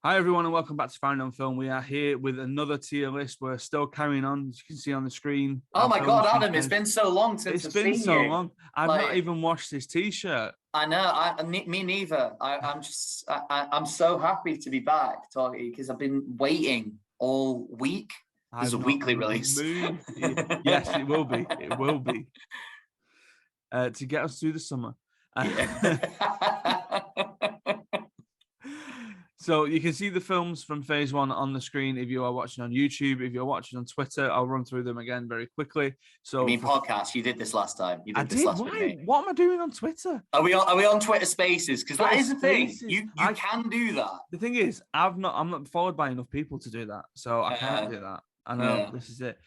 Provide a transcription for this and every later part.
Hi, everyone, and welcome back to Farrand on Film. We are here with another tier list. We're still carrying on, as you can see on the screen. Oh my God, Adam, it's been so long since I've seen you. It's been so long. I've not even washed this T-shirt. I know, me neither. I'm so happy to be back talking because I've been waiting all week. This is a weekly release. Yes, it will be. It will be. To get us through the summer. So you can see the films from phase one on the screen if you are watching on YouTube. If you're watching on Twitter, I'll run through them again very quickly. So podcast, you did this last time. You did this last with me. What am I doing on Twitter? Are we on Twitter Spaces? Because that is the thing. You can do that. The thing is, I'm not followed by enough people to do that, so I can't do that. I know this is it.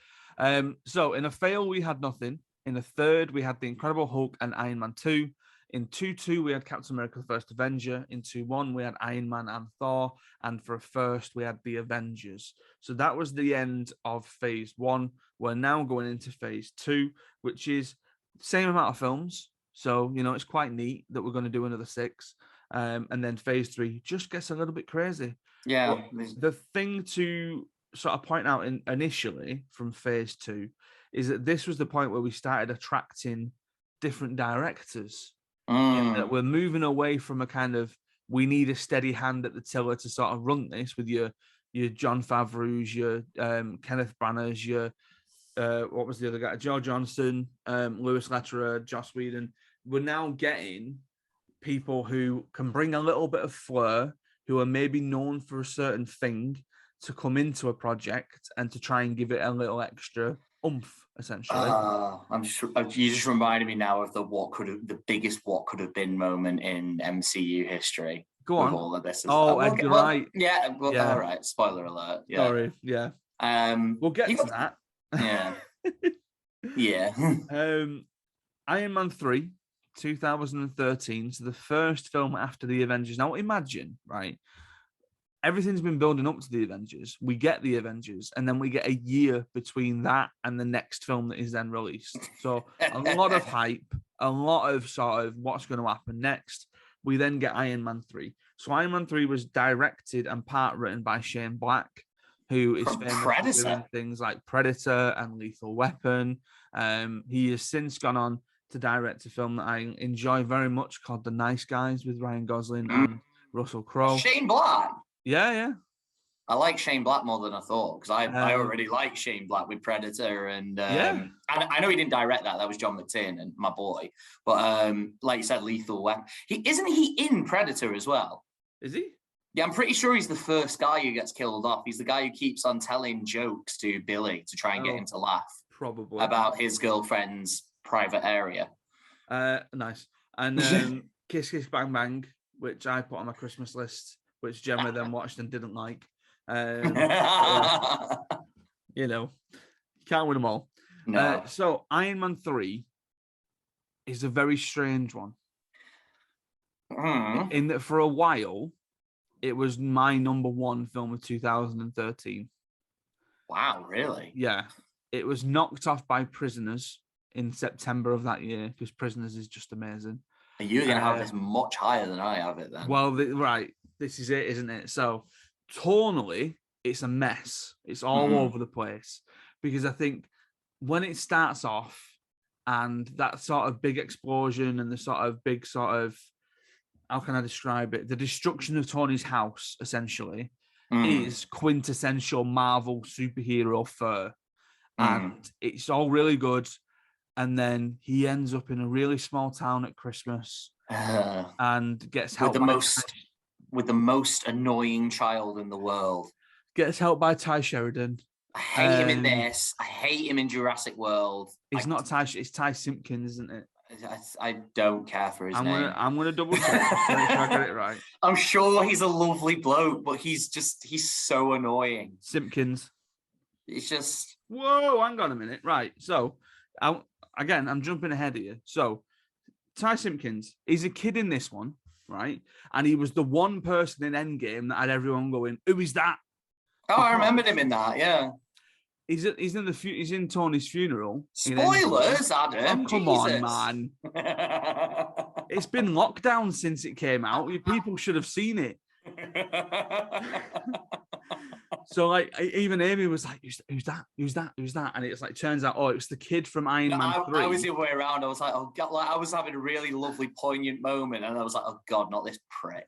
So in a fail, we had nothing. In a third, we had The Incredible Hulk and Iron Man 2. In 2-2, we had Captain America: The First Avenger. In 2-1, we had Iron Man and Thor. And for a first, we had The Avengers. So that was the end of phase one. We're now going into phase two, which is the same amount of films. So, it's quite neat that we're going to do another 6. And then phase three just gets a little bit crazy. Yeah. But the thing to sort of point out initially from phase two is that this was the point where we started attracting different directors. That we're moving away from a kind of, we need a steady hand at the tiller to sort of run this with your Jon Favreau's, your Kenneth Branagh's, your what was the other guy, Joe Johnston, Lewis Letterer, Joss Whedon. We're now getting people who can bring a little bit of flair, who are maybe known for a certain thing, to come into a project and to try and give it a little extra oomph, essentially. You just reminded me now of the biggest what could have been moment in MCU history. Go on. All of this. Edgar Wright. Yeah. Well, all right. Spoiler alert. Yeah. Sorry. Yeah. We'll get to that. Yeah. Yeah. Iron Man 3, 2013. So the first film after the Avengers. Now imagine, right? Everything's been building up to the Avengers. We get the Avengers, and then we get a year between that and the next film that is then released. So a lot of hype, a lot of sort of what's going to happen next. We then get Iron Man 3. So Iron Man 3 was directed and part written by Shane Black, who is famous for doing things like Predator and Lethal Weapon. He has since gone on to direct a film that I enjoy very much called The Nice Guys with Ryan Gosling and Russell Crowe. Shane Black? Yeah. I like Shane Black more than I thought, because I already like Shane Black with Predator, and I know he didn't direct that. That was John McTiernan, and my boy. But like you said, Lethal Weapon. Isn't he in Predator as well? Is he? Yeah, I'm pretty sure he's the first guy who gets killed off. He's the guy who keeps on telling jokes to Billy to try and get him to laugh. Probably. About his girlfriend's private area. Nice. And Kiss Kiss Bang Bang, which I put on my Christmas list, which Gemma then watched and didn't like. You can't win them all. No. So Iron Man 3 is a very strange one. In that for a while, it was my number one film of 2013. Wow, really? Yeah. It was knocked off by Prisoners in September of that year, because Prisoners is just amazing. And you're going to have this much higher than I have it then. Well, right. This is it, isn't it? So tonally, it's a mess. It's all over the place, because I think when it starts off and that sort of big explosion and the sort of big sort of, how can I describe it? The destruction of Tony's house, essentially, is quintessential Marvel superhero fare. And it's all really good. And then he ends up in a really small town at Christmas and gets helped with the most annoying child in the world. Gets helped by Ty Sheridan. I hate him in this. I hate him in Jurassic World. It's not Ty. It's Ty Simpkins, isn't it? I don't care for his name. I'm gonna double check to make sure I get it right. I'm sure he's a lovely bloke, but he's so annoying. Simpkins. It's just... Whoa, hang on a minute. Right, so I'm jumping ahead here. So Ty Simpkins, he's a kid in this one, right? And he was the one person in Endgame that had everyone going, "Who is that?" Oh, I remembered him in that. Yeah, he's in Tony's funeral. Spoilers, Adam. Oh, come on, man. It's been lockdown since it came out. People should have seen it. So like even Amy was like, who's that? Who's that? Who's that? And it's like turns out, oh, it's the kid from Iron Man 3. I was the other way around. I was like, oh God, like I was having a really lovely, poignant moment, and I was like, oh God, not this prick.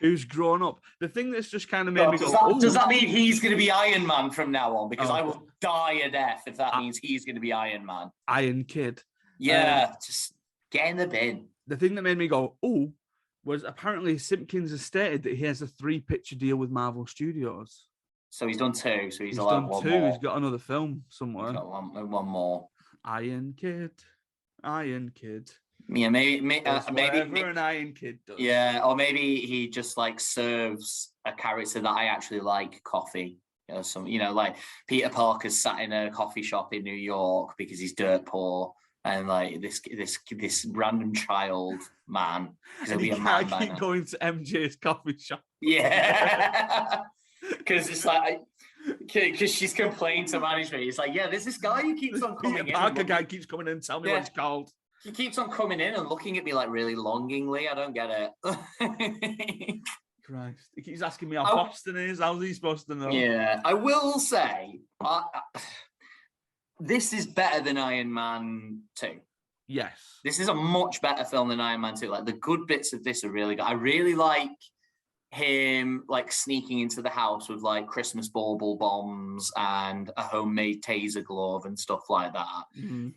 Who's grown up. The thing that's just kind of made me go, does that mean he's going to be Iron Man from now on? Because I will die a death if that means he's going to be Iron Man. Iron Kid. Yeah, just get in the bin. The thing that made me go, oh, was apparently Simpkins has stated that he has a 3-picture deal with Marvel Studios. So he's done 2. So he's done one 2. more. He's got another film somewhere. He's got one more. Iron Kid. Yeah, maybe an Iron Kid does. Yeah, or maybe he just like serves a character that I actually like coffee. Like Peter Parker's sat in a coffee shop in New York because he's dirt poor, and like this random child man. And he can't keep going to MJ's coffee shop. Yeah, because it's like. Because she's complained to management. He's like, yeah, there's this guy who keeps on coming in. Peter Parker guy keeps coming in and telling me what it's called. He keeps on coming in and looking at me like really longingly. I don't get it. Christ. He keeps asking me how Boston is. How's he supposed to know? Yeah. I will say, this is better than Iron Man 2. Yes. This is a much better film than Iron Man 2. Like, the good bits of this are really good. I really like him like sneaking into the house with like Christmas bauble bombs and a homemade taser glove and stuff like that. Mm-hmm.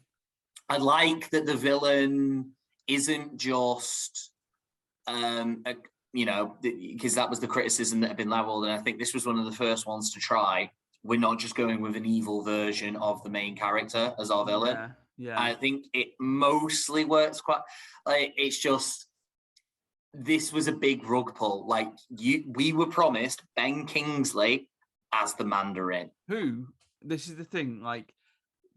I like that the villain isn't just, because that was the criticism that had been leveled, and I think this was one of the first ones to try. We're not just going with an evil version of the main character as our villain. Yeah. I think it mostly works quite. Like, it's just. This was a big rug pull. Like we were promised Ben Kingsley as the Mandarin. This is the thing. Like,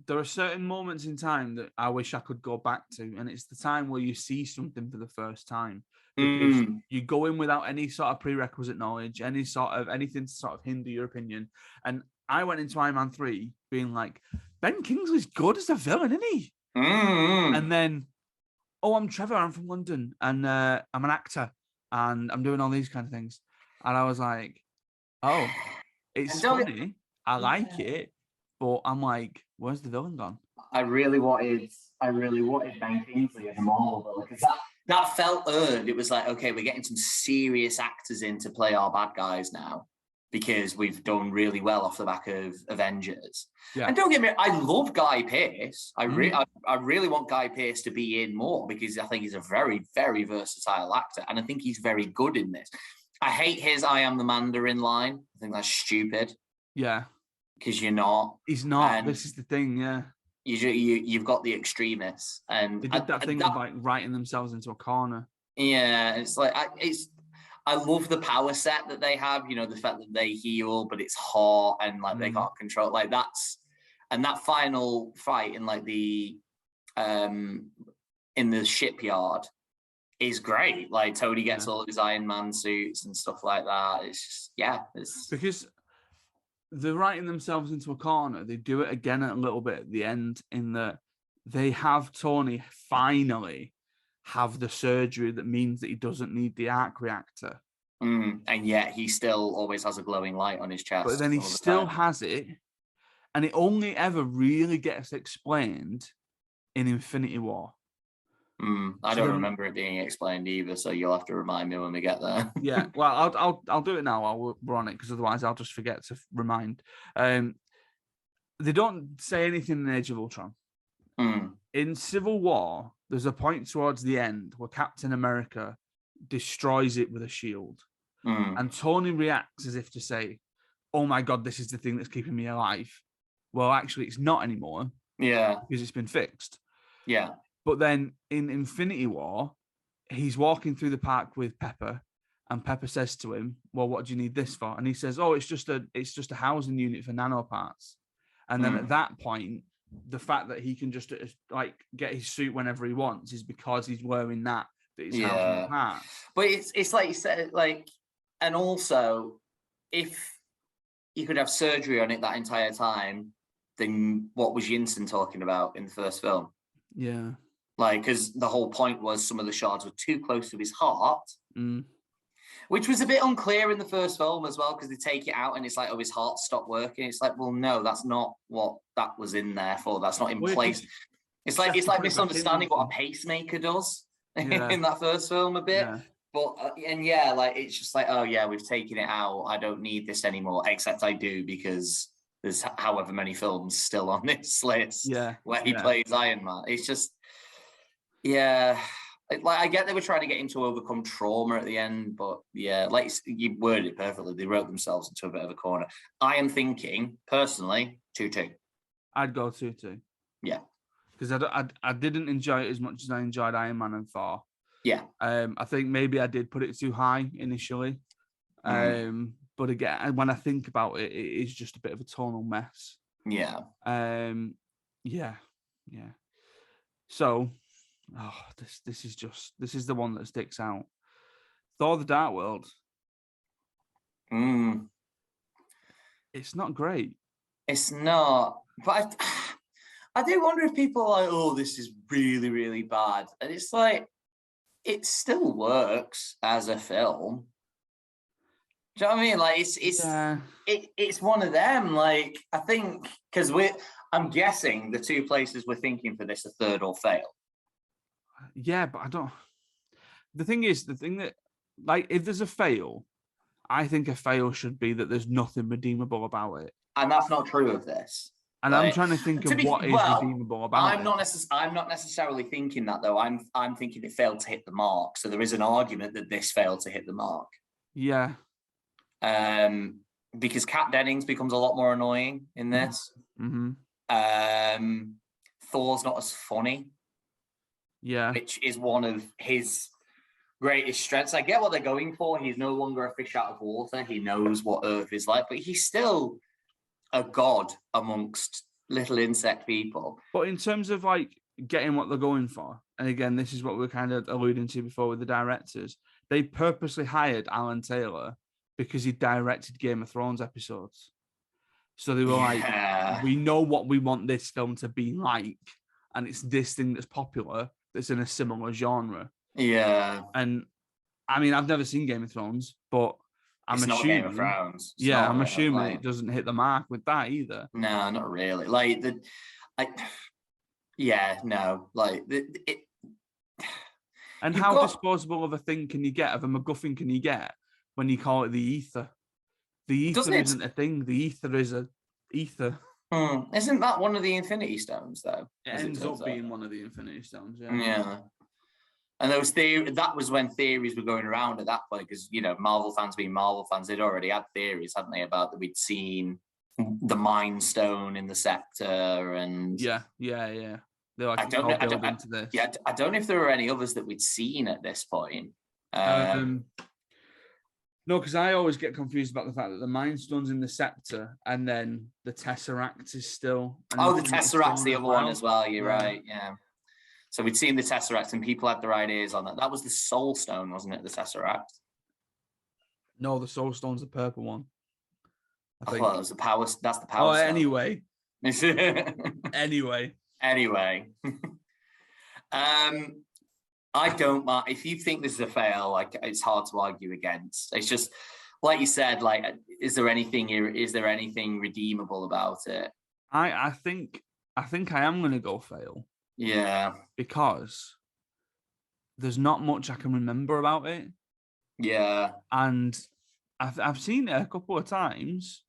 there are certain moments in time that I wish I could go back to, and it's the time where you see something for the first time because you go in without any sort of prerequisite knowledge, anything to sort of hinder your opinion. And I went into Iron Man 3 being like, Ben Kingsley's good as a villain, isn't he? And then. Oh, I'm Trevor. I'm from London, and I'm an actor, and I'm doing all these kind of things. And I was like, "Oh, it's funny. I like it," but I'm like, "Where's the villain gone?" I really wanted Ben Kingsley as a Marvel because that felt earned. It was like, okay, we're getting some serious actors in to play our bad guys now because we've done really well off the back of Avengers. Yeah. And don't get me, I love Guy Pearce. I really want Guy Pearce to be in more because I think he's a very, very versatile actor. And I think he's very good in this. I hate his I am the Mandarin line. I think that's stupid. Yeah. Because you're not. He's not. And this is the thing, yeah. You've got the extremists. And they did that thing of like writing themselves into a corner. Yeah. It's like, I love the power set that they have, the fact that they heal, but it's hot and like they can't control like that final fight in like the in the shipyard is great. Like Tony gets all of his Iron Man suits and stuff like that. It's just because they're writing themselves into a corner. They do it again a little bit at the end in that they have Tony finally have the surgery that means that he doesn't need the arc reactor. And yet he still always has a glowing light on his chest. But then he still has it. And it only ever really gets explained in Infinity War. I don't remember it being explained either, so you'll have to remind me when we get there. Yeah, well, I'll do it now while we're on it, because otherwise I'll just forget to remind. They don't say anything in Age of Ultron. In Civil War, there's a point towards the end where Captain America destroys it with a shield. And Tony reacts as if to say, oh my God, this is the thing that's keeping me alive. Well, actually, it's not anymore. Yeah. Because it's been fixed. Yeah. But then in Infinity War, he's walking through the park with Pepper, and Pepper says to him, well, what do you need this for? And he says, oh, it's just a housing unit for nanoparts. And then at that point, the fact that he can just like get his suit whenever he wants is because he's wearing that he's housing parts. But it's like you said, like, and also if you could have surgery on it that entire time, then what was Yinsen talking about in the first film? Yeah. Like, because the whole point was some of the shards were too close to his heart. Which was a bit unclear in the first film as well, because they take it out and it's like, oh, his heart stopped working. It's like, well, no, that's not what that was in there for. That's not in place. It's like misunderstanding what a pacemaker does in that first film a bit. Yeah. But like it's just like, oh yeah, we've taken it out. I don't need this anymore, except I do because there's however many films still on this list where he plays Iron Man. It's just, like I get they were trying to get him to overcome trauma at the end, but like you worded it perfectly. They wrote themselves into a bit of a corner. I am thinking personally 2-2. I'd go 2-2. Yeah, because I didn't enjoy it as much as I enjoyed Iron Man and Thor. Yeah. I think maybe I did put it too high initially. But again, when I think about it, it is just a bit of a tonal mess. Yeah. Yeah. So, this is the one that sticks out. Thor: The Dark World. It's not great. It's not. But I do wonder if people are like, oh, this is really, really bad. And it's like, it still works as a film. Do you know what I mean? Like it's one of them. Like I think because I'm guessing the two places we're thinking for this are third or fail. Yeah, but I don't. The thing that like if there's a fail, I think a fail should be that there's nothing redeemable about it. And that's not true of this. And I'm trying to think of what is redeemable about it. I'm not necessarily thinking that though. I'm thinking it failed to hit the mark. So there is an argument that this failed to hit the mark. Yeah. Because Kat Dennings becomes a lot more annoying in this. Thor's not as funny. Yeah. Which is one of his greatest strengths. I get what they're going for. He's no longer a fish out of water. He knows what Earth is like, but he's still a god amongst little insect people. But in terms of like getting what they're going for, and again, this is what we're kind of alluding to before with the directors, they purposely hired Alan Taylor because he directed Game of Thrones episodes. So they were like, we know what we want this film to be like, and it's this thing that's popular, that's in a similar genre. Yeah. And I mean, I've never seen Game of Thrones, but I'm assuming Game of Thrones. I'm assuming it doesn't hit the mark with that either. No, not really. Like And how disposable of a thing can you get, of a MacGuffin can you get when you call it the ether? The ether isn't a thing. The ether is a ether. Isn't that one of the Infinity Stones though? It ends up being one of the Infinity Stones. Yeah. And that was when theories were going around at that point, because, Marvel fans being Marvel fans, they'd already had theories, hadn't they, about that we'd seen the Mind Stone in the Scepter and... Yeah. They're like, I don't know if there were any others that we'd seen at this point. No, because I always get confused about the fact that the Mind Stone's in the Scepter and then the Tesseract is still... the Tesseract's the other one as well, you're right, yeah. So we'd seen the Tesseract and people had their ideas on that. That was the Soul Stone, wasn't it? The Tesseract? No, the Soul Stone's the purple one. I thought it was the Power. That's the Power Stone. Anyway. Anyway. I don't mind. If you think this is a fail, like, it's hard to argue against. It's just, like you said, like, is there anything redeemable about it? I think I am going to go fail. Yeah. Because there's not much I can remember about it. Yeah. And I've seen it a couple of times,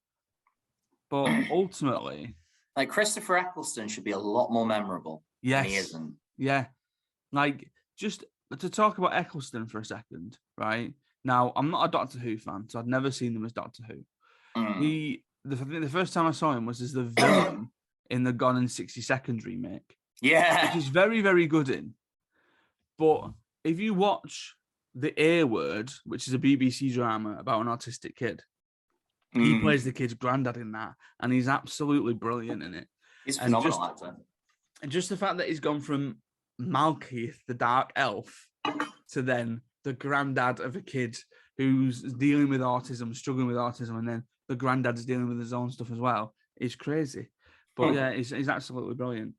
but ultimately... Like, Christopher Eccleston should be a lot more memorable. Yes. And he isn't. Yeah. Like, just to talk about Eccleston for a second, right? Now, I'm not a Doctor Who fan, so I'd never seen him as Doctor Who. The first time I saw him was as the villain in the Gone in 60 Seconds remake. Yeah. Which is very, very good in. But if you watch The A Word, which is a BBC drama about an autistic kid, he plays the kid's granddad in that, and he's absolutely brilliant in it. He's a phenomenal actor. And just the fact that he's gone from Malkeith, the Dark Elf, to then the granddad of a kid who's dealing with autism, struggling with autism, and then the granddad's dealing with his own stuff as well, is crazy. But yeah, he's absolutely brilliant.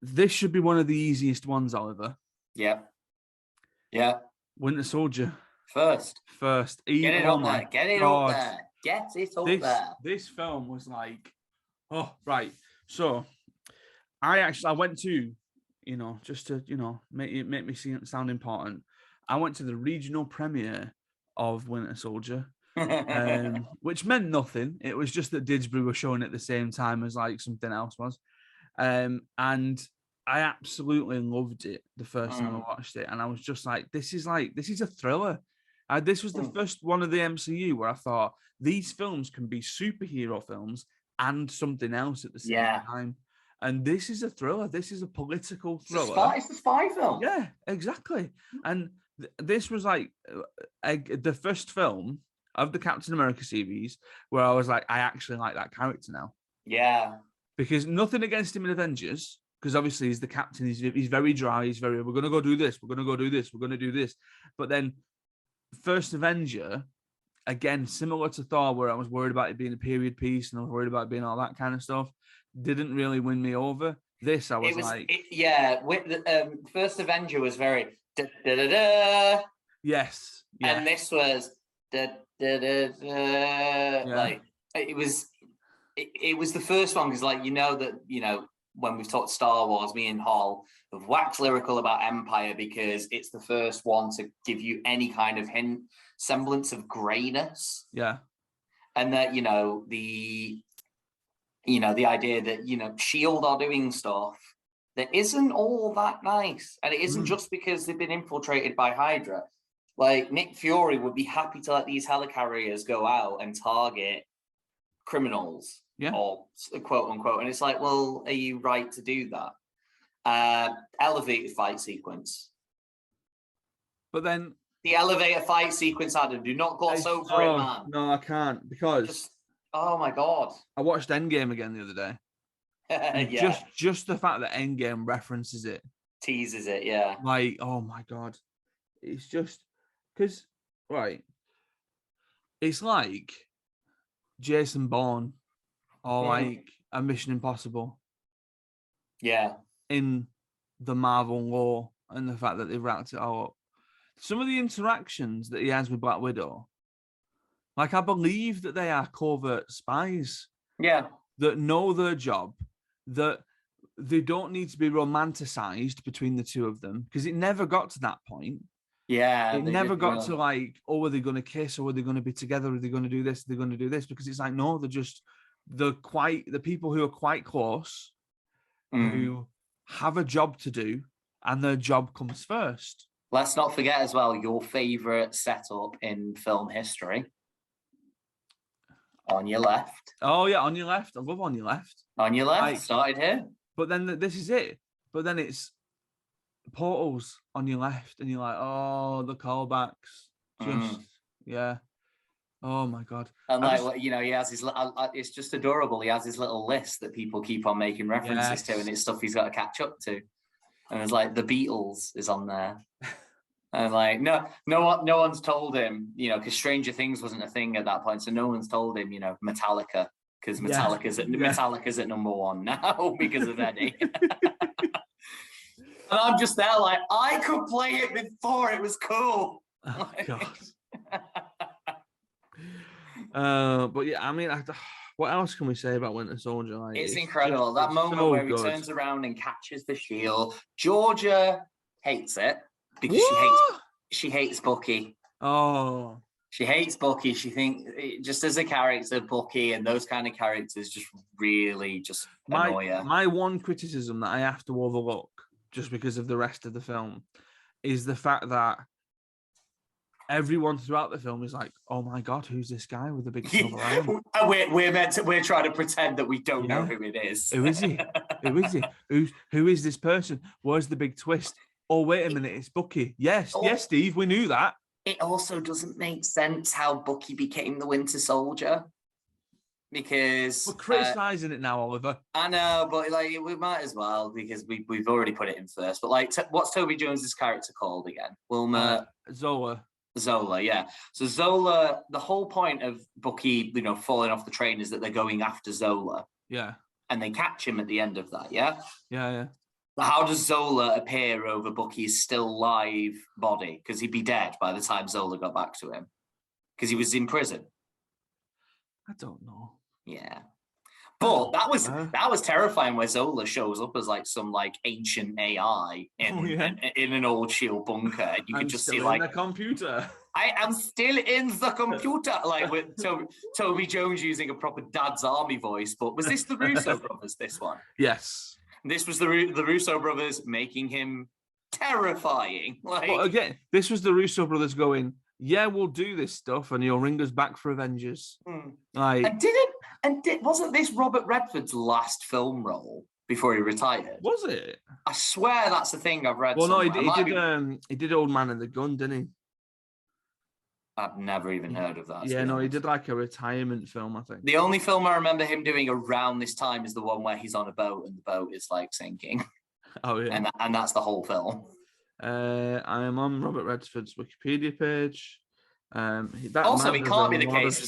This should be one of the easiest ones, Oliver. Yeah. Winter Soldier. First. Get it up there. Get it up there. Get it up there. This film was like, oh, right. So I went to, just to, make me sound important. I went to the regional premiere of Winter Soldier, which meant nothing. It was just that Didsbury were showing it at the same time as like something else was. And I absolutely loved it the first time I watched it. And I was just like, this is a thriller. This was the first one of the MCU where I thought these films can be superhero films and something else at the same time. And this is a thriller. This is a political thriller. It's a spy film. Yeah, exactly. And this was like the first film of the Captain America series where I was like, I actually like that character now. Yeah. Because nothing against him in Avengers, because obviously he's the captain. He's very dry. We're going to go do this. We're going to go do this. We're going to do this. But then First Avenger, again, similar to Thor, where I was worried about it being a period piece and I was worried about it being all that kind of stuff, didn't really win me over. This, I was like... with the First Avenger was very... da-da-da-da. Yes. Yeah. And this was... da-da-da-da. Yeah. Like, it was the first one, because, like, when we've talked Star Wars, me and Hall have waxed lyrical about Empire because it's the first one to give you any kind of semblance of greyness. Yeah. And that, the idea that, S.H.I.E.L.D. are doing stuff that isn't all that nice. And it isn't just because they've been infiltrated by Hydra. Like, Nick Fury would be happy to let these helicarriers go out and target criminals, or quote unquote. And it's like, well, are you right to do that? Elevated fight sequence. But then... The elevator fight sequence, Adam, do not gloss over it, man. No, I can't, because... oh my God. I watched Endgame again the other day. Just the fact that Endgame references it. Teases it, yeah. Like, oh my God. It's just... Because, right, it's like Jason Bourne or like a Mission Impossible. Yeah. In the Marvel lore and the fact that they've wrapped it all up. Some of the interactions that he has with Black Widow, like, I believe that they are covert spies. Yeah. That know their job, that they don't need to be romanticized between the two of them, because it never got to that point. Yeah. It never got to like, oh, are they going to kiss, or are they going to be together? Are they going to do this? Are they going to do this? Because it's like, no, the people who are quite close, who have a job to do, and their job comes first. Let's not forget as well your favorite setup in film history. On your left. Oh yeah, on your left. I love On Your Left. On your left. Started here. But then this is it. But then it's portals on your left, and you're like, oh, the callbacks. Yeah. Oh my God. And he has his. It's just adorable. He has his little list that people keep on making references to, and it's stuff he's got to catch up to. And it's like the Beatles is on there. And like, no one's told him, because Stranger Things wasn't a thing at that point. So no one's told him, Metallica, because Metallica's at number one now because of Eddie. And I'm just there like, I could play it before it was cool. Oh, God. But yeah, I mean, what else can we say about Winter Soldier? Like, it's incredible. That moment where he turns around and catches the shield. Georgia hates it because she hates Bucky. Oh. She hates Bucky. She thinks, just as a character, Bucky and those kind of characters just really just annoy her. My one criticism that I have to overlook, just because of the rest of the film, is the fact that everyone throughout the film is like, oh my God, who's this guy with the big silver arm? We're trying to pretend that we don't know who it is. Who is he? Who is he? Who is this person? Where's the big twist? Oh, wait a minute, it's Bucky. Yes, Steve, we knew that. It also doesn't make sense how Bucky became the Winter Soldier. Because we're criticizing it now, Oliver. I know, but like we might as well, because we've already put it in first. But like, what's Toby Jones's character called again? Wilma Zola, yeah. So Zola, the whole point of Bucky, falling off the train is that they're going after Zola. Yeah. And they catch him at the end of that. Yeah. Yeah. How does Zola appear over Bucky's still live body? Because he'd be dead by the time Zola got back to him. Because he was in prison. I don't know. Yeah. But that was terrifying where Zola shows up as like some like ancient AI in an old shield bunker. And you could just see like the computer. I am still in the computer. Like with Toby Jones using a proper Dad's Army voice. But was this the Russo brothers, this one? Yes. This was the Russo brothers making him terrifying. Like, but again, this was the Russo brothers going, yeah, we'll do this stuff, and you'll ring us back for Avengers. Like, wasn't this Robert Redford's last film role before he retired? Was it? I swear that's the thing I've read. Well, no, he did Old Man and the Gun, didn't he? I've never even heard of that. Yeah, no, he did like a retirement film, I think. The only film I remember him doing around this time is the one where he's on a boat and the boat is like sinking. Oh yeah, and that's the whole film. I am on Robert Redford's Wikipedia page. It can't be the case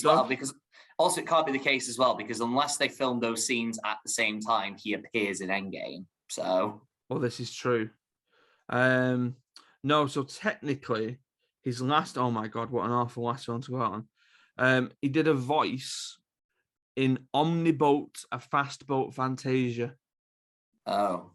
as well because unless they filmed those scenes at the same time, he appears in Endgame. So, well, this is true. No, so technically, his last. Oh my God, what an awful last one to go out on. He did a voice in Omniboat, a fast boat Fantasia. Oh,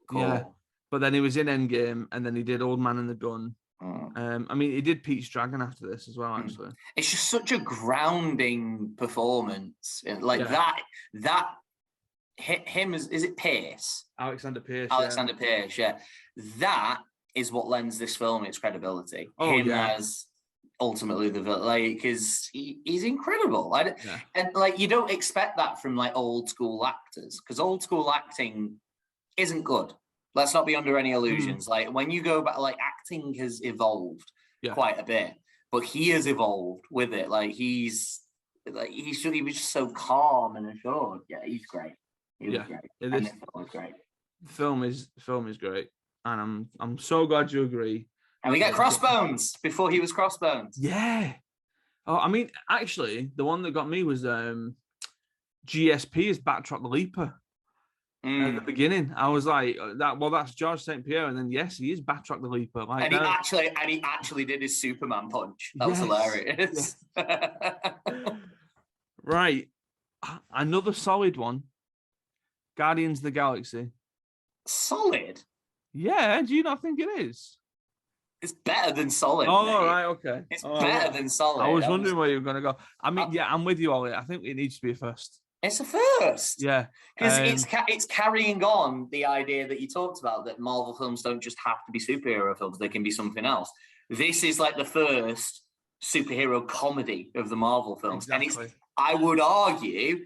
cool. Yeah. But then he was in Endgame, and then he did Old Man and the Gun. I mean, he did Pete's Dragon after this as well, actually. It's just such a grounding performance. Like that hit him is it Pierce? Alexander Pierce. Pierce, yeah. That is what lends this film its credibility. As ultimately the villain, like, because he's incredible. And like you don't expect that from like old school actors, because old school acting isn't good. Let's not be under any illusions. Like when you go back, like acting has evolved quite a bit, but he has evolved with it. Like he was just so calm and assured. Yeah, he's great. He was great. And this film was great. Film is great, and I'm so glad you agree. And we get Crossbones before he was Crossbones. Yeah. Oh, I mean, actually, the one that got me was GSP is Backtrack the Leaper. At the beginning, I was like, that's George St. Pierre, and then yes, he is Backtrack the Leaper. Like, he actually did his Superman punch. That was hilarious. Right, another solid one. Guardians of the Galaxy. Solid. Yeah, do you not think it is? It's better than solid. Oh, all right, okay. It's better than solid. I was wondering where you were going to go. I mean, yeah, I'm with you, Ollie. I think it needs to be a first. It's a first. Yeah. Because it's carrying on the idea that you talked about, that Marvel films don't just have to be superhero films, they can be something else. This is like the first superhero comedy of the Marvel films. Exactly. And I would argue,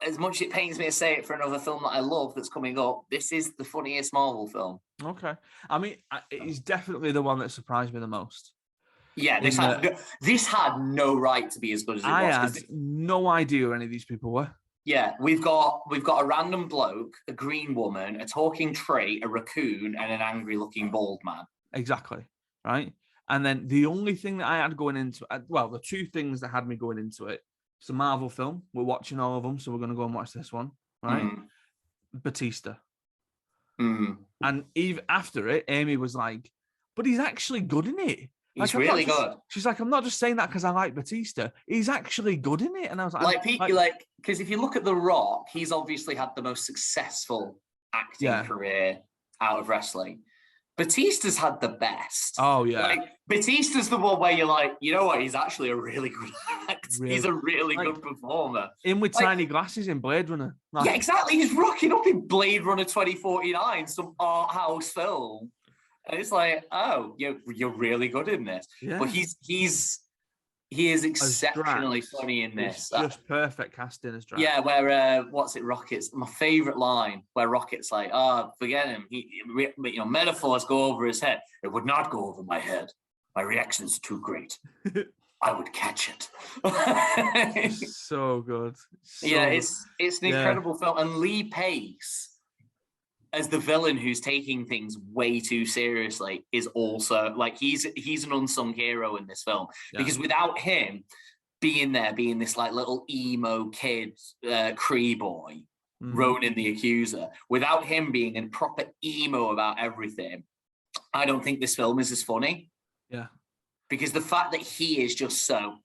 as much as it pains me to say it for another film that I love that's coming up, this is the funniest Marvel film. Okay. I mean, it's definitely the one that surprised me the most. Yeah, this had no right to be as good as it was. I had no idea who any of these people were. Yeah, we've got a random bloke, a green woman, a talking tree, a raccoon, and an angry-looking bald man. Exactly, right? And then the only thing that I had going into it, well, the two things that had me going into it, it's a Marvel film. We're watching all of them, so we're going to go and watch this one, right? Batista. And even after it, Amy was like, but he's actually good in it. He's really good. She's like, I'm not just saying that because I like Batista. He's actually good in it. And I was like, because if you look at The Rock, he's obviously had the most successful acting career out of wrestling. Batista's had the best. Oh, yeah. Like, Batista's the one where you're like, you know what? He's actually a really good actor. Really? He's a really good performer. In with tiny glasses in Blade Runner. Like, yeah, exactly. He's rocking up in Blade Runner 2049, some art house film. And it's like, oh, you're really good in this. Yeah. But he is exceptionally funny in this. It's just perfect casting as Drax. Yeah, where Rocket's my favorite line, where Rocket's like, forget him. Metaphors go over his head. It would not go over my head. My reaction's too great. I would catch it. So good. It's an incredible film. And Lee Pace, as the villain who's taking things way too seriously, is also like he's an unsung hero in this film, because without him being this like little emo kid, Cree boy, Ronan the Accuser, without him being a proper emo about everything, I don't think this film is as funny. Yeah. Because the fact that he is just so,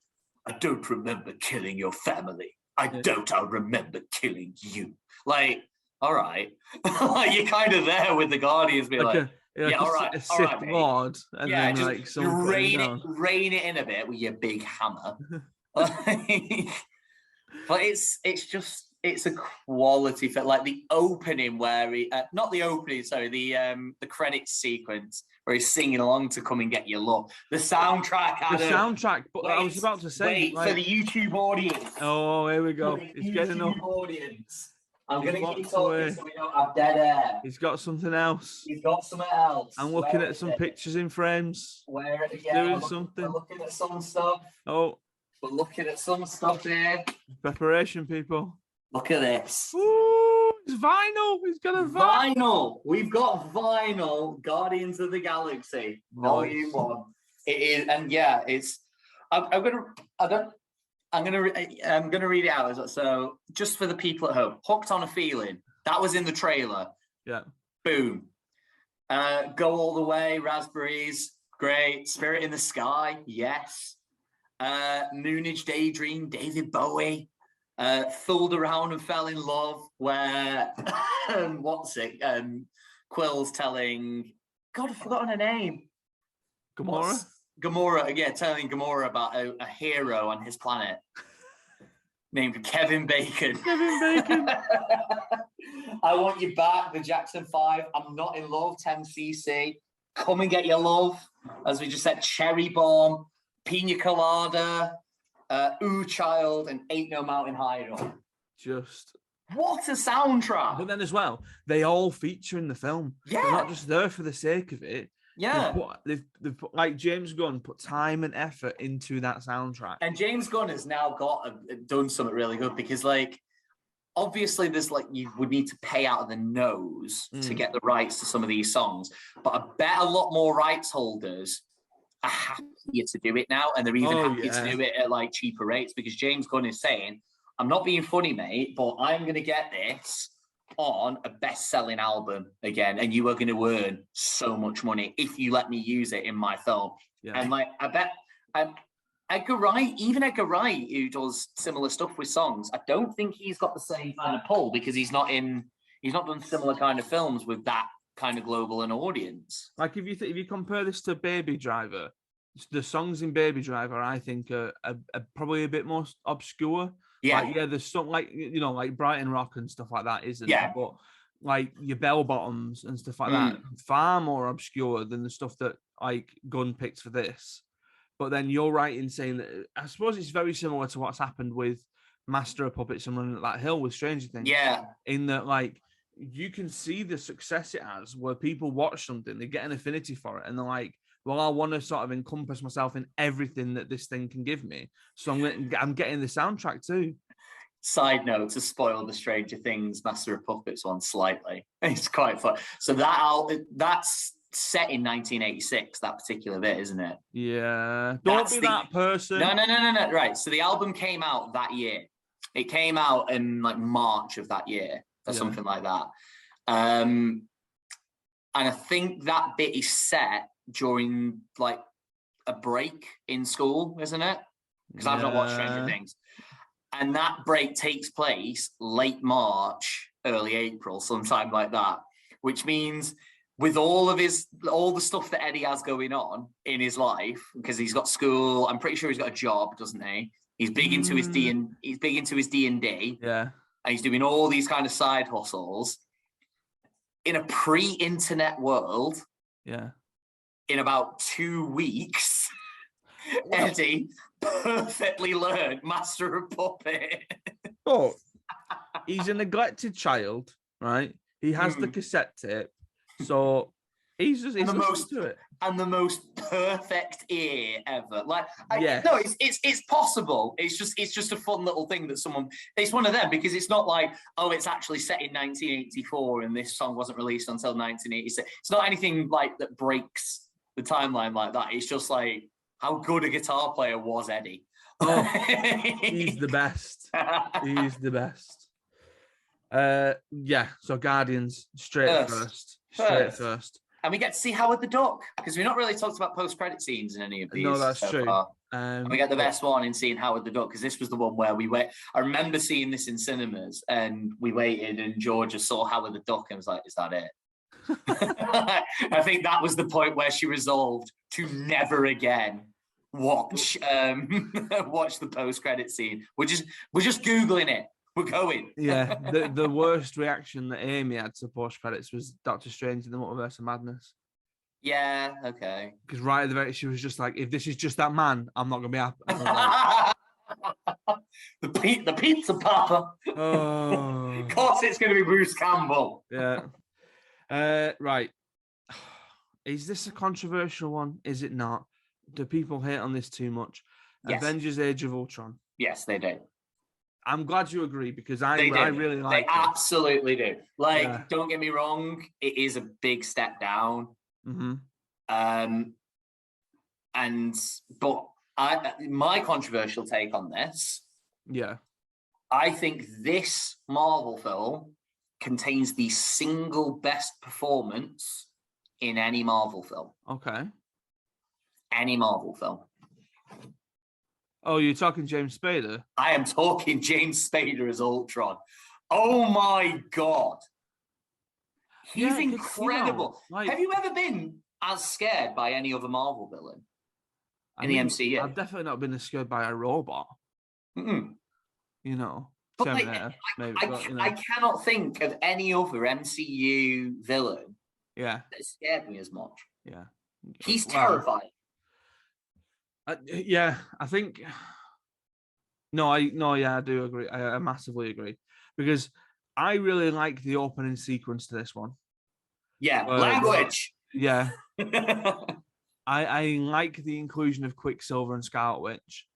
I don't remember killing your family. I'll remember killing you. Like, all right. Like, you're kind of there with the Guardians being like all right, a Sith Lord. And then just like rein it in a bit with your big hammer. But it's a quality film. Like the opening where not the opening, sorry, the credits sequence where he's singing along to Come and Get Your Love. The soundtrack, but I was about to say, for the YouTube audience. Oh, here we go. It's getting up. Audience. I'm going to keep talking so we don't have dead air. He's got something else. He's got something else. I'm looking at some pictures in frames. Doing something. We're looking at some stuff. Oh. We're looking at some stuff here. Preparation, people. Look at this. Ooh, it's vinyl. He's got a vinyl. We've got vinyl. Guardians of the Galaxy, Volume 1. It is, and yeah, it's. I'm gonna read it out. So just for the people at home, Hooked on a Feeling. That was in the trailer. Yeah. Boom. Go All the Way. Raspberries. Great. Spirit in the Sky. Yes. Moonage Daydream. David Bowie. Fooled Around and Fell in Love, where Quill's telling, God, I've forgotten her name. Gamora, yeah, telling Gamora about a hero on his planet named Kevin Bacon. I Want You Back, the Jackson 5, I'm Not in Love, 10cc, Come and Get Your Love, as we just said, Cherry Bomb, Pina Colada, Ooh Child, and Ain't No Mountain High Enough. Just what a soundtrack! But then as well, they all feature in the film. Yeah, they're not just there for the sake of it. Yeah, they've put, like James Gunn put time and effort into that soundtrack. And James Gunn has now done something really good because, like, obviously there's like you would need to pay out of the nose to get the rights to some of these songs, but I bet a lot more rights holders are happier to do it now, and they're even happier to do it at like cheaper rates because James Gunn is saying, I'm not being funny, mate, but I'm going to get this on a best-selling album again, and you are going to earn so much money if you let me use it in my film. Yeah. And like, I bet Edgar Wright, who does similar stuff with songs, I don't think he's got the same kind of pull because he's not done similar kind of films with that kind of global an audience. Like if you compare this to Baby Driver, the songs in Baby Driver, I think are probably a bit more obscure. Yeah, like, there's some like like Brighton Rock and stuff like that, isn't it? But like your Bell Bottoms and stuff like that, far more obscure than the stuff that like Gunn picked for this. But then you're right in saying that I suppose it's very similar to what's happened with Master of Puppets and Running Up That Hill with Stranger Things. Yeah, in that like you can see the success it has, where people watch something, they get an affinity for it, and they're like, well, I want to sort of encompass myself in everything that this thing can give me. So I'm getting the soundtrack too. Side note to spoil the Stranger Things Master of Puppets one slightly. It's quite fun. So that's set in 1986, that particular bit, isn't it? Yeah. Don't be that person. No. Right. So the album came out that year. It came out in like March of that year or something like that. And I think that bit is set during like a break in school, isn't it? Because I've not watched Stranger Things. And that break takes place late March, early April, sometime like that, which means with all the stuff that Eddie has going on in his life, because he's got school, I'm pretty sure he's got a job, doesn't he? He's big into his D&D. Yeah. And he's doing all these kind of side hustles in a pre-internet world. Yeah. In about 2 weeks, Eddie perfectly learned Master of Puppet. But he's a neglected child, right? He has the cassette tape, so he's to it. And the most perfect ear ever. No, it's possible. It's just a fun little thing that someone. It's one of them because it's not like, oh, it's actually set in 1984 and this song wasn't released until 1986. It's not anything like that breaks the timeline like that. It's just like how good a guitar player was Eddie. Oh, he's the best. He's the best. Yeah. So Guardians straight first. And we get to see Howard the Duck, because we've not really talked about post-credit scenes in any of these. No, that's so true. Far. And we get the best one in seeing Howard the Duck, because this was the one where we wait. I remember seeing this in cinemas, and we waited, and Georgia saw Howard the Duck and was like, "Is that it?" I think that was the point where she resolved to never again watch the post-credit scene. We're just Googling it. We're going. Yeah, the worst reaction that Amy had to post credits was Doctor Strange in the Multiverse of Madness. Yeah, okay. Because right at the very, she was just like, "If this is just that man, I'm not gonna be happy." Like, the pizza papa. Oh. Of course, it's going to be Bruce Campbell. Yeah. Right. Is this a controversial one? Is it not? Do people hate on this too much? Yes. Avengers: Age of Ultron. Yes, they do. I'm glad you agree, because I really like it. They absolutely do. Like, Don't get me wrong, it is a big step down. Mm-hmm. But my controversial take on this, I think this Marvel film contains the single best performance in any Marvel film. Okay. Any Marvel film. Oh, you're talking James Spader? I am talking James Spader as Ultron. Oh my God. He's incredible. Have you ever been as scared by any other Marvel villain in the MCU? I've definitely not been as scared by a robot. Mm-mm. You know, but I cannot think of any other MCU villain that scared me as much. Yeah. He's terrifying. I think. I do agree. I massively agree, because I really like the opening sequence to this one. Yeah, language. Yeah. I like the inclusion of Quicksilver and Scarlet Witch,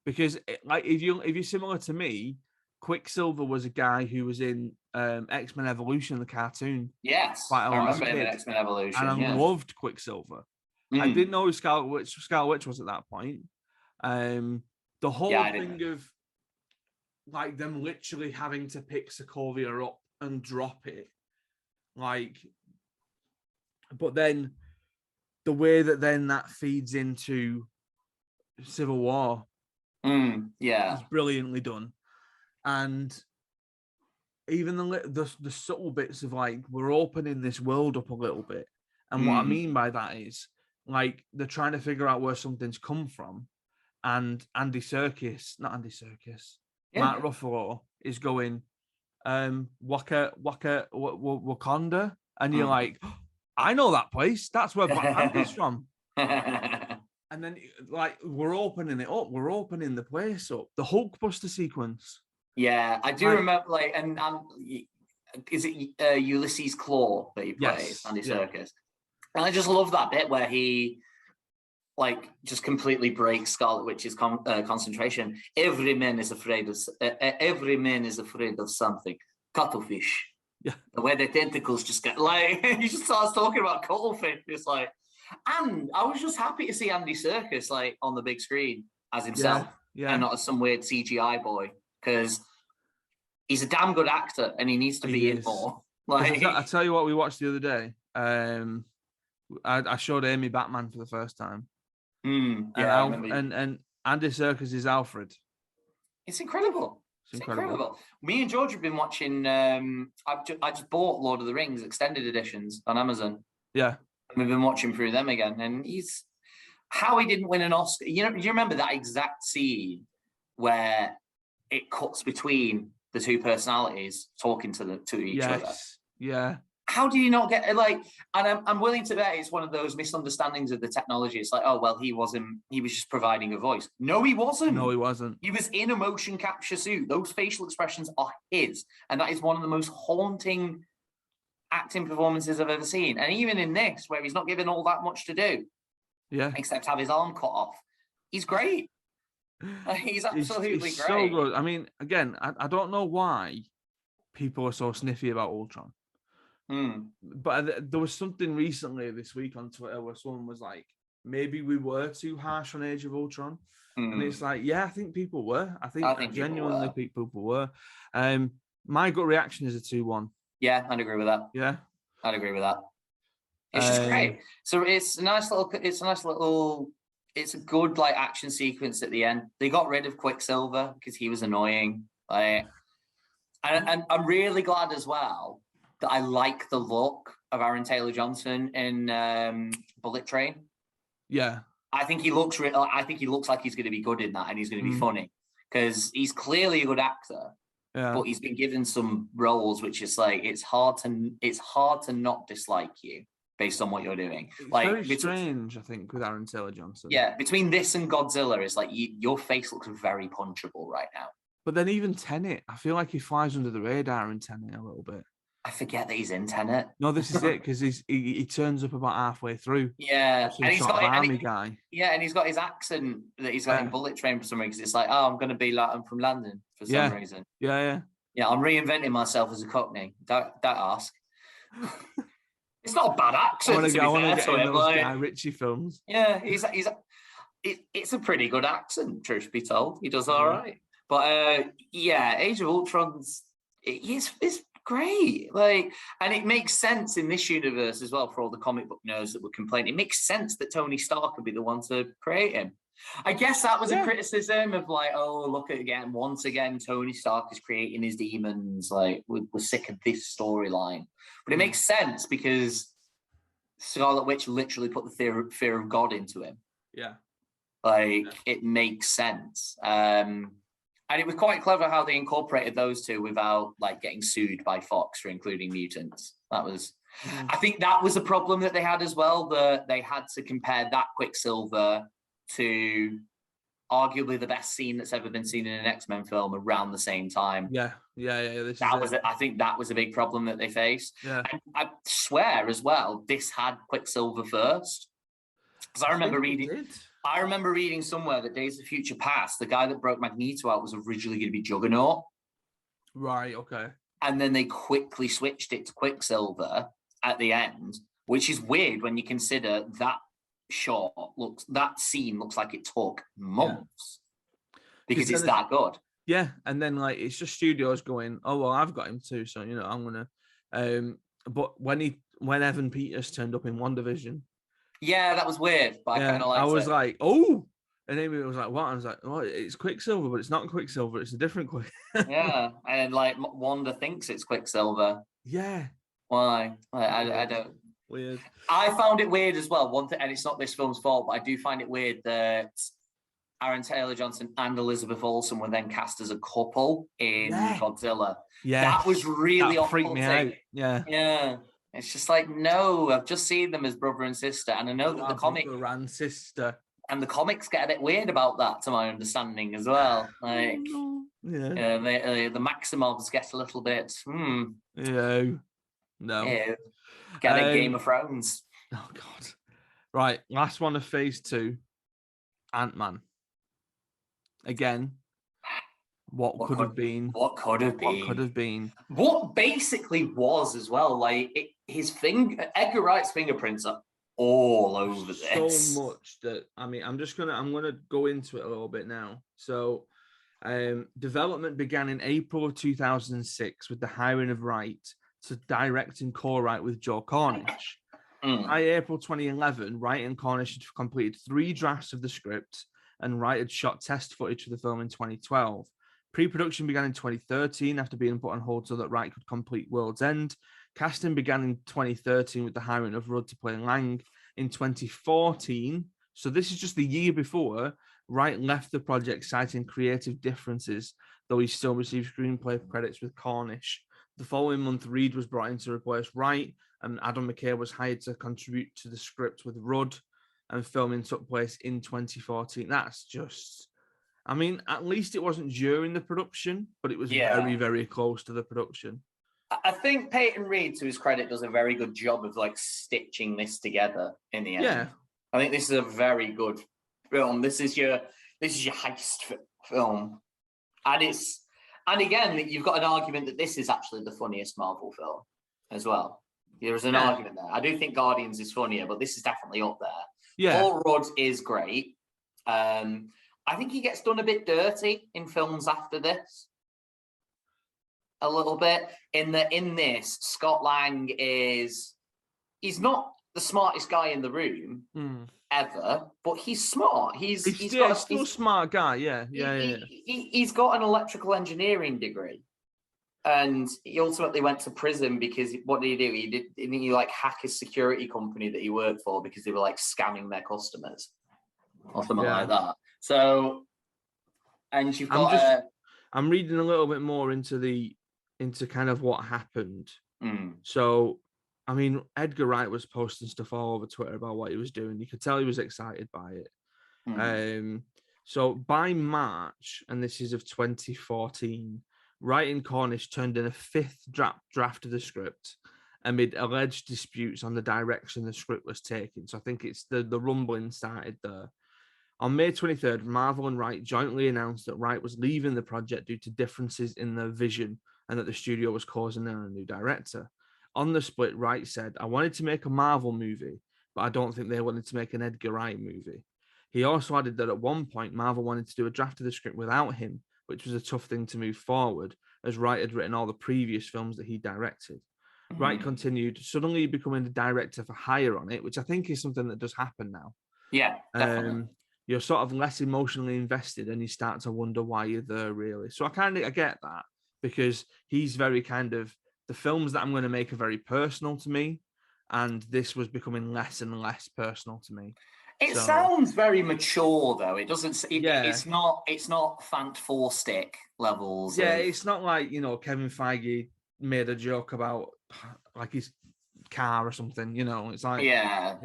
because if you're similar to me, Quicksilver was a guy who was in X-Men Evolution, the cartoon. Yes, I remember him in X-Men Evolution, and I loved Quicksilver. I didn't know who Scarlet Witch was at that point. The whole thing of like them literally having to pick Sokovia up and drop it, like, but then the way that then that feeds into Civil War, is brilliantly done. And even the subtle bits of like, we're opening this world up a little bit, and what I mean by that is like they're trying to figure out where something's come from, and Matt Ruffalo is going, Wakanda, and you're like, I know that place. That's where Black Panther's from. And then, like, we're opening it up. We're opening the place up. The Hulkbuster sequence. Yeah, I do remember. Like, and is it Ulysses Claw that he plays, Andy Serkis? And I just love that bit where he, like, just completely breaks Scarlet Witch's concentration. Every man is afraid of something. Cuttlefish. Yeah. The way the tentacles just get, like, he just starts talking about cuttlefish. It's like, and I was just happy to see Andy Serkis, like, on the big screen as himself, and not as some weird CGI boy, because he's a damn good actor and he needs to be in more. Like, I tell you what, we watched the other day. I showed Amy Batman for the first time. And Andy Serkis is Alfred. It's incredible. It's incredible. Me and George have been watching. I just bought Lord of the Rings extended editions on Amazon. Yeah, and we've been watching through them again. And how he didn't win an Oscar. You know, do you remember that exact scene where it cuts between the two personalities talking to each other? Yeah. How do you not get, like, and I'm willing to bet it's one of those misunderstandings of the technology. It's like, oh, well, he was just providing a voice. No, he wasn't. He was in a motion capture suit. Those facial expressions are his. And that is one of the most haunting acting performances I've ever seen. And even in this, where he's not given all that much to do, except have his arm cut off, he's great. He's absolutely great. So good. I mean, again, I don't know why people are so sniffy about Ultron. But there was something recently this week on Twitter where someone was like, maybe we were too harsh on Age of Ultron. And it's like, I think people were. I think genuinely people were. My gut reaction is a 2-1. Yeah, I'd agree with that. Yeah, I'd agree with that. It's just great. So it's a nice little. It's a good like action sequence at the end. They got rid of Quicksilver because he was annoying. Like, and I'm really glad as well that I like the look of Aaron Taylor-Johnson in Bullet Train. Yeah, I think he looks. I think he looks like he's going to be good in that, and he's going to be funny because he's clearly a good actor. Yeah. But he's been given some roles which is like it's hard to not dislike you based on what you're doing. It's like very strange, I think, with Aaron Taylor-Johnson. Yeah, between this and Godzilla, it's like your face looks very punchable right now. But then even Tenet, I feel like he flies under the radar in Tenet a little bit. I forget that he's in Tenet. No, this is it, because he turns up about halfway through. Yeah, and he's got army guy. Yeah, and he's got his accent that he's got in Bullet Train for some reason. It's like, oh, I'm going to be like I'm from London for some reason. Yeah. Yeah, I'm reinventing myself as a Cockney. Don't ask. It's not a bad accent. I want to get in those Guy Ritchie films. Yeah, it's a pretty good accent, truth be told. He does all right. But Age of Ultron's it's great. Like, and it makes sense in this universe as well for all the comic book nerds that would complain. It makes sense that Tony Stark would be the one to create him. I guess that was a criticism of like, oh, look at once again, Tony Stark is creating his demons. Like, we're sick of this storyline. But it makes sense because Scarlet Witch literally put the fear of God into him. Yeah. It makes sense. And it was quite clever how they incorporated those two without like getting sued by Fox for including mutants. That was, I think that was a problem that they had as well. They had to compare that Quicksilver to arguably the best scene that's ever been seen in an X-Men film around the same time. Yeah. I think that was a big problem that they faced. Yeah. And I swear as well, this had Quicksilver first. Because I remember reading somewhere that Days of Future Past, the guy that broke Magneto out was originally going to be Juggernaut. Right, okay. And then they quickly switched it to Quicksilver at the end, which is weird when you consider that scene looks like it took months because it's that good. Yeah, and then like it's just studios going, oh well, I've got him too, so I'm gonna. But when Evan Peters turned up in WandaVision, yeah, that was weird. But I kind of liked it. I was like, oh, and Amy was like, what? I was like, oh, it's Quicksilver, but it's not Quicksilver. It's a different Quicksilver. Yeah, and like Wanda thinks it's Quicksilver. Yeah. Why? I don't. Weird. I found it weird as well. One thing, and it's not this film's fault, but I do find it weird that Aaron Taylor-Johnson and Elizabeth Olsen were then cast as a couple in Godzilla. Yeah, that was really freaked me out. Yeah. It's just like, no, I've just seen them as brother and sister, and I know that the comic brother and sister, and the comics get a bit weird about that, to my understanding as well. Like, the Maximovs get a little bit. No. Get a Game of Thrones. Oh God! Right, last one of Phase 2, Ant-Man. Again, what could have been? What could have been? What could have been? What basically was as well. Like Edgar Wright's fingerprints are all over this. So much that I'm gonna go into it a little bit now. So, development began in April of 2006 with the hiring of Wright to direct and co-write with Joe Cornish. By April 2011, Wright and Cornish had completed 3 drafts of the script, and Wright had shot test footage for the film in 2012. Pre-production began in 2013 after being put on hold so that Wright could complete World's End. Casting began in 2013 with the hiring of Rudd to play Lang. In 2014, so this is just the year before, Wright left the project citing creative differences, though he still received screenplay credits with Cornish. The following month, Reed was brought in to replace Wright, and Adam McKay was hired to contribute to the script with Rudd, and filming took place in 2014. That's just, at least it wasn't during the production, but it was very, very close to the production. I think Peyton Reed, to his credit, does a very good job of like stitching this together in the end. Yeah. I think this is a very good film. This is your heist film. And again, you've got an argument that this is actually the funniest Marvel film as well. There's an argument there. I do think Guardians is funnier, but this is definitely up there. Yeah. Paul Rudd is great. I think he gets done a bit dirty in films after this. a little bit. In this, Scott Lang he's not the smartest guy in the room ever, but he's smart. He's still a smart guy. Yeah. He's got an electrical engineering degree. And he ultimately went to prison because what did he do? He like hack his security company that he worked for because they were like scamming their customers or something like that. So, and you've got. I'm reading a little bit more into kind of what happened. So, I mean, Edgar Wright was posting stuff all over Twitter about what he was doing. You could tell he was excited by it. So by March, and this is of 2014. Wright and Cornish turned in a 5th draft of the script amid alleged disputes on the direction the script was taking. So I think it's the rumbling started there. On May 23rd, Marvel and Wright jointly announced that Wright was leaving the project due to differences in their vision and that the studio was closing down a new director. On the split, Wright said, "I wanted to make a Marvel movie, but I don't think they wanted to make an Edgar Wright movie." He also added that at one point, Marvel wanted to do a draft of the script without him, which was a tough thing to move forward, as Wright had written all the previous films that he directed. Wright continued, suddenly becoming the director for hire on it, which I think is something that does happen now. Yeah, definitely. You're sort of less emotionally invested and you start to wonder why you're there, really. So I get that, because he's very kind of, the films that I'm going to make are very personal to me, and this was becoming less and less personal to me. It sounds very mature, though. It doesn't. It's not Fant Four Stick levels. Yeah, it's not like, Kevin Feige made a joke about like his car or something. It's like yeah.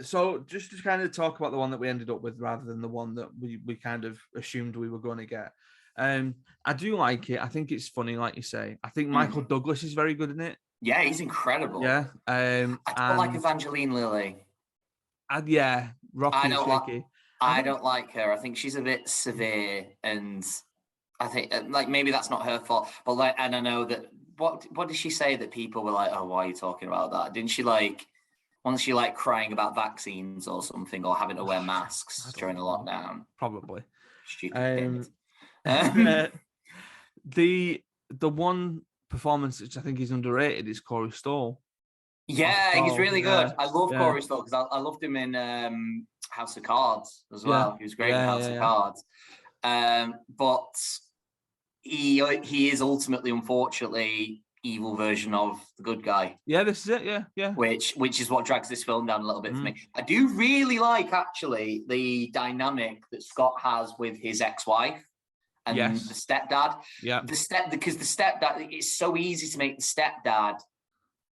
So just to kind of talk about the one that we ended up with rather than the one that we kind of assumed we were going to get. I do like it. I think it's funny, like you say. I think Michael Douglas is very good in it. Yeah, he's incredible. Yeah. I don't like Evangeline Lilly. Rocky and Shaky. I don't like her. I think she's a bit severe, and I think like maybe that's not her fault. But and I know that what did she say that people were like, "Oh, why are you talking about that?" Didn't she wasn't she crying about vaccines or something, or having to wear masks during the lockdown? Probably. Stupid. The one performance which I think is underrated is Corey Stoll. Yeah, he's really good. I love Corey Stoll because I loved him in House of Cards as well. He was great in House of Cards. But he is ultimately, unfortunately, evil version of the good guy. Yeah, this is it. Yeah. Which is what drags this film down a little bit for me. I do really like actually the dynamic that Scott has with his ex-wife and the stepdad. Yeah. Because the stepdad, it's so easy to make the stepdad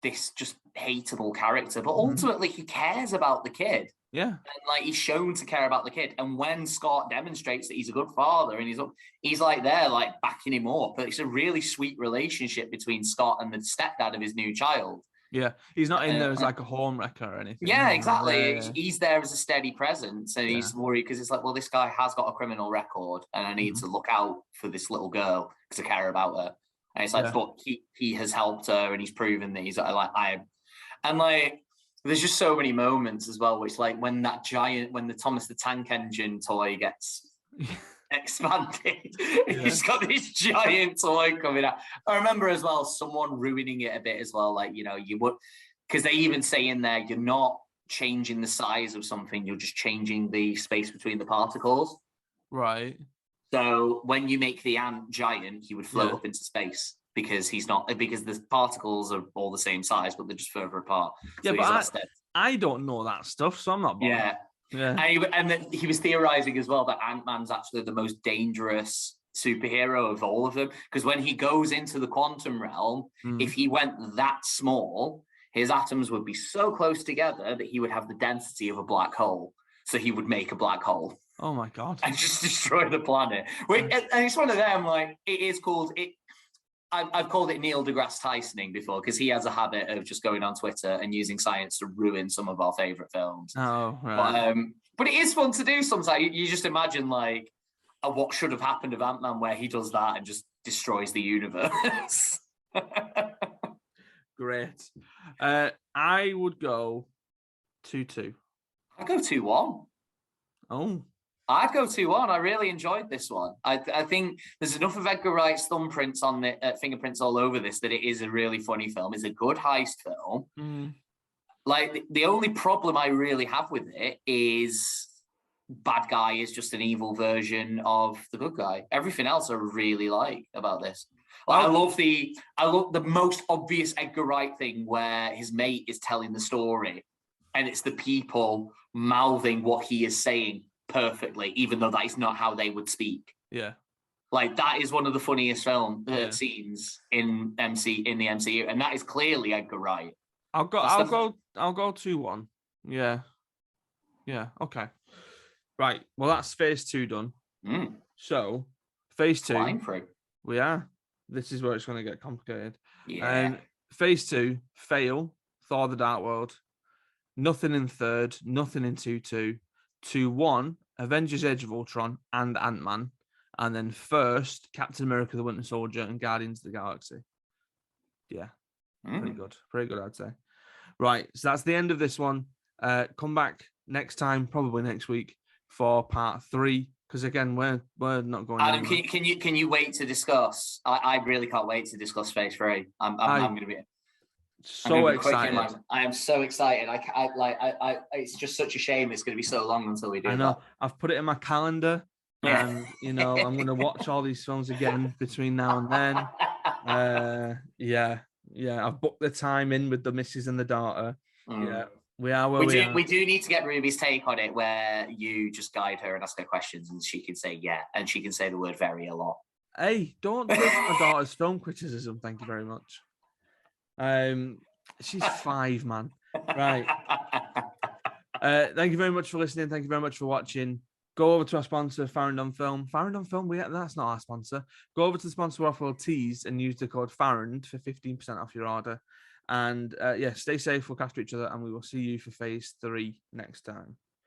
this just hateable character, but ultimately he cares about the kid. Yeah. And he's shown to care about the kid. And when Scott demonstrates that he's a good father and he's there, backing him up. But it's a really sweet relationship between Scott and the stepdad of his new child. Yeah. He's not in there as a home wrecker or anything. Yeah, exactly. Yeah. He's there as a steady presence. And he's worried because it's well, this guy has got a criminal record and I need to look out for this little girl because I care about her. And it's but he has helped her and he's proven that he's there's just so many moments as well, which when the Thomas the Tank Engine toy gets expanded, he's got this giant toy coming out. I remember as well someone ruining it a bit as well, you would, because they even say in there, you're not changing the size of something, you're just changing the space between the particles. Right. So when you make the ant giant, he would float up into space. Because the particles are all the same size, but they're just further apart. So but I don't know that stuff, so I'm not bothered. Yeah. And then he was theorizing as well that Ant-Man's actually the most dangerous superhero of all of them. Because when he goes into the quantum realm, if he went that small, his atoms would be so close together that he would have the density of a black hole. So he would make a black hole. Oh my God. And just destroy the planet. And it's one of them, it is called... I've called it Neil deGrasse Tysoning before because he has a habit of just going on Twitter and using science to ruin some of our favorite films. Oh, right. But it is fun to do sometimes. You just imagine what should have happened of Ant-Man where he does that and just destroys the universe. Great. I would go 2-2. I'd go 2-1. Oh. I'd go 2-1. I really enjoyed this one. I think there's enough of Edgar Wright's thumbprints on the fingerprints all over this that it is a really funny film. It's a good heist film. Mm. Like, the only problem I really have with it is bad guy is just an evil version of the good guy. Everything else I really like about this. Like, I love the most obvious Edgar Wright thing where his mate is telling the story and it's the people mouthing what he is saying perfectly, even though that is not how they would speak. Yeah. Like, that is one of the funniest scenes in the MCU, and that is clearly Edgar Wright. I'll go 2-1. Yeah. Yeah. Okay. Right. Well, that's phase 2 done. So phase 2. Flying through. We are. This is where it's going to get complicated. Yeah. Phase 2, fail. Thor: The Dark World. Nothing in third. Nothing in 2-2. 2-1. Avengers: Age of Ultron and Ant-Man. And then first, Captain America: The Winter Soldier and Guardians of the Galaxy. Yeah. Pretty good. Pretty good, I'd say. Right. So that's the end of this one. Come back next time, probably next week, for part 3. Because again, we're not going. Adam, can you wait to discuss? I really can't wait to discuss phase 3. I'm going to be so excited. I am so excited. I it's just such a shame it's going to be so long until we do. I know. That. I've put it in my calendar, and I'm going to watch all these films again between now and then. Yeah. I've booked the time in with the missus and the daughter. Yeah. We are where we are. We do need to get Ruby's take on it, where you just guide her and ask her questions, and she can say yeah, and she can say the word "very" a lot. Hey, don't judge my daughter's film criticism. Thank you very much. She's 5, man. Right. Thank you very much for listening. Thank you very much for watching. Go over to our sponsor, Farrand on Film. Farrand on Film, that's not our sponsor. Go over to the sponsor Waffle Tees and use the code Farrand for 15% off your order. And stay safe, look after each other, and we will see you for phase 3 next time.